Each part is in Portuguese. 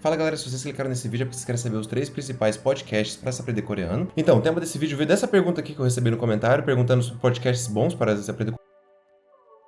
Fala galera, se vocês clicaram nesse vídeo é porque vocês querem saber os 3 principais podcasts para se aprender coreano. Então, o tema desse vídeo veio dessa pergunta aqui que eu recebi no comentário, perguntando sobre podcasts bons para se aprender coreano.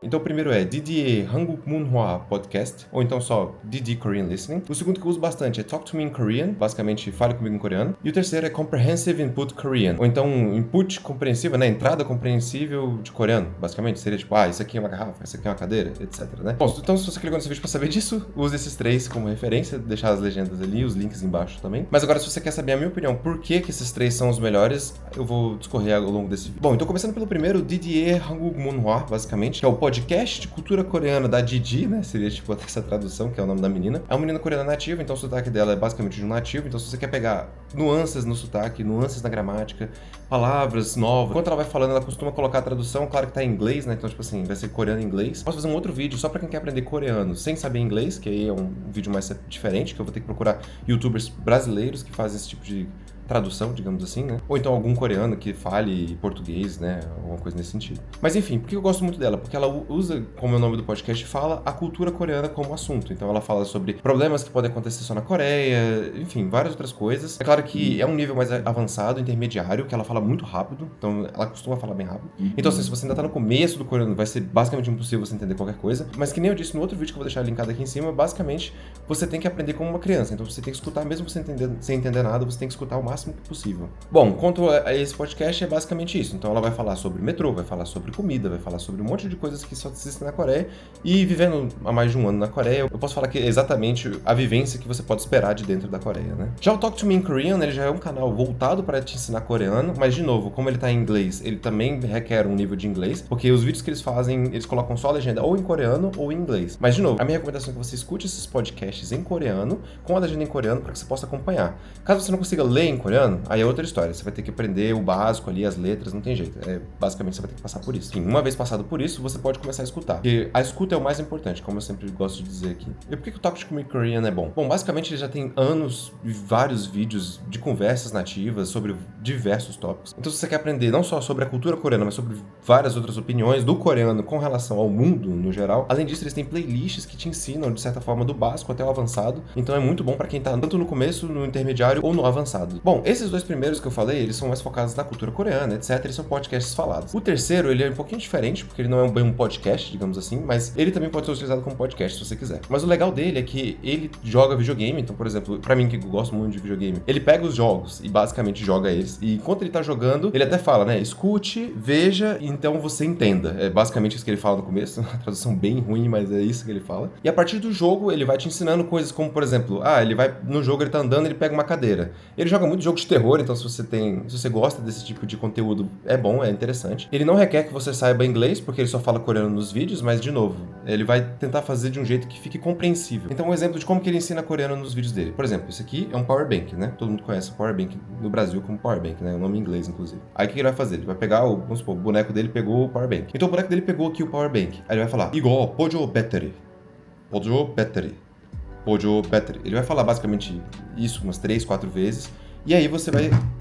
Então o primeiro é DDE Hanguk Munhwa Podcast, ou então só DD Korean Listening. O segundo que eu uso bastante é Talk to Me in Korean, basicamente Fale Comigo em Coreano. E o terceiro é Comprehensive Input Korean, ou então Input Compreensível, né? Entrada compreensível de coreano, basicamente. Seria tipo, isso aqui é uma garrafa, isso aqui é uma cadeira, etc, né? Bom, então se você clicou nesse vídeo para saber disso, use esses 3 como referência, deixar as legendas ali, os links embaixo também. Mas agora se você quer saber a minha opinião, por que esses 3 são os melhores, eu vou discorrer ao longo desse vídeo. Bom, então começando pelo primeiro, DDE Hanguk Munhwa, basicamente, que é o podcast de cultura coreana da Didi, né? Seria tipo até essa tradução, que é o nome da menina. É uma menina coreana nativa, então o sotaque dela é basicamente de um nativo. Então se você quer pegar nuances no sotaque, nuances na gramática, palavras novas, enquanto ela vai falando, ela costuma colocar a tradução, claro que tá em inglês, né? Então tipo assim, vai ser coreano em inglês. Posso fazer um outro vídeo só pra quem quer aprender coreano sem saber inglês, que aí é um vídeo mais diferente, que eu vou ter que procurar youtubers brasileiros que fazem esse tipo de tradução, digamos assim, né? Ou então algum coreano que fale português, né? Alguma coisa nesse sentido. Mas enfim, por que eu gosto muito dela? Porque ela usa, como é o nome do podcast fala, a cultura coreana como assunto. Então ela fala sobre problemas que podem acontecer só na Coreia, enfim, várias outras coisas. É claro que é um nível mais avançado, intermediário, que ela fala muito rápido, então ela costuma falar bem rápido. Então assim, se você ainda tá no começo do coreano, vai ser basicamente impossível você entender qualquer coisa. Mas que nem eu disse no outro vídeo que eu vou deixar linkado aqui em cima, basicamente, você tem que aprender como uma criança. Então você tem que escutar, mesmo você sem entender nada, você tem que escutar o máximo que possível. Bom, quanto a esse podcast é basicamente isso. Então ela vai falar sobre metrô, vai falar sobre comida, vai falar sobre um monte de coisas que só existem na Coreia. E vivendo há mais de um ano na Coreia, eu posso falar que é exatamente a vivência que você pode esperar de dentro da Coreia, né? Já o Talk to Me in Korean, ele já é um canal voltado para te ensinar coreano, mas de novo, como ele tá em inglês, ele também requer um nível de inglês, porque os vídeos que eles fazem, eles colocam só a legenda ou em coreano ou em inglês. Mas de novo, a minha recomendação é que você escute esses podcasts em coreano, com a legenda em coreano, para que você possa acompanhar. Caso você não consiga ler em coreano, aí é outra história. Você vai ter que aprender o básico ali, as letras, não tem jeito. Basicamente, você vai ter que passar por isso. Enfim, uma vez passado por isso, você pode começar a escutar. Porque a escuta é o mais importante, como eu sempre gosto de dizer aqui. E por que o Talk to Me Korean é bom? Bom, basicamente, ele já tem anos e vários vídeos de conversas nativas sobre diversos tópicos. Então, se você quer aprender não só sobre a cultura coreana, mas sobre várias outras opiniões do coreano com relação ao mundo no geral, além disso, eles têm playlists que te ensinam, de certa forma, do básico até o avançado. Então, é muito bom para quem tá tanto no começo, no intermediário ou no avançado. Bom, esses 2 primeiros que eu falei, eles são mais focados na cultura coreana, etc. Eles são podcasts falados. O terceiro, ele é um pouquinho diferente, porque ele não é bem um podcast, digamos assim, mas ele também pode ser utilizado como podcast, se você quiser. Mas o legal dele é que ele joga videogame, então, por exemplo, pra mim que gosto muito de videogame, ele pega os jogos e basicamente joga eles, e enquanto ele tá jogando, ele até fala, né, escute, veja, então você entenda. É basicamente isso que ele fala no começo, uma tradução bem ruim, mas é isso que ele fala. E a partir do jogo, ele vai te ensinando coisas como, por exemplo, ele vai, no jogo ele tá andando, ele pega uma cadeira. Ele joga muito jogo de terror, então se você gosta desse tipo de conteúdo, é bom, é interessante. Ele não requer que você saiba inglês, porque ele só fala coreano nos vídeos, mas de novo, ele vai tentar fazer de um jeito que fique compreensível. Então, um exemplo de como que ele ensina coreano nos vídeos dele. Por exemplo, esse aqui é um power bank, né? Todo mundo conhece o power bank no Brasil como power bank, né? O nome em inglês, inclusive. Aí o que ele vai fazer? Ele vai pegar vamos supor, o boneco dele pegou o power bank. Então o boneco dele pegou aqui o power bank. Aí ele vai falar, 이거 보조 배터리. 보조 배터리. 보조 배터리. Ele vai falar basicamente isso umas 3, 4 vezes. E aí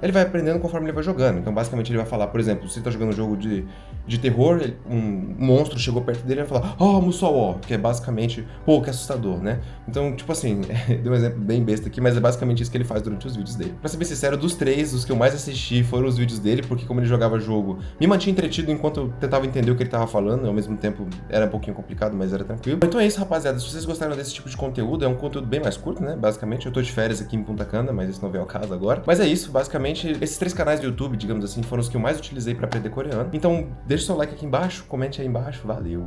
ele vai aprendendo conforme ele vai jogando. Então, basicamente, ele vai falar, por exemplo, se ele tá jogando um jogo de terror, um monstro chegou perto dele e vai falar, Musou, que é basicamente, que assustador, né? Então, tipo assim, deu um exemplo bem besta aqui, mas é basicamente isso que ele faz durante os vídeos dele. Pra ser bem sincero, dos 3, os que eu mais assisti foram os vídeos dele, porque como ele jogava jogo, me mantinha entretido enquanto eu tentava entender o que ele tava falando, e ao mesmo tempo era um pouquinho complicado, mas era tranquilo. Então é isso, rapaziada. Se vocês gostaram desse tipo de conteúdo, é um conteúdo bem mais curto, né? Basicamente, eu tô de férias aqui em Punta Cana, mas isso não veio ao caso agora. Mas é isso, basicamente, esses 3 canais do YouTube, digamos assim, foram os que eu mais utilizei para aprender coreano. Então, deixa o seu like aqui embaixo, comente aí embaixo, valeu!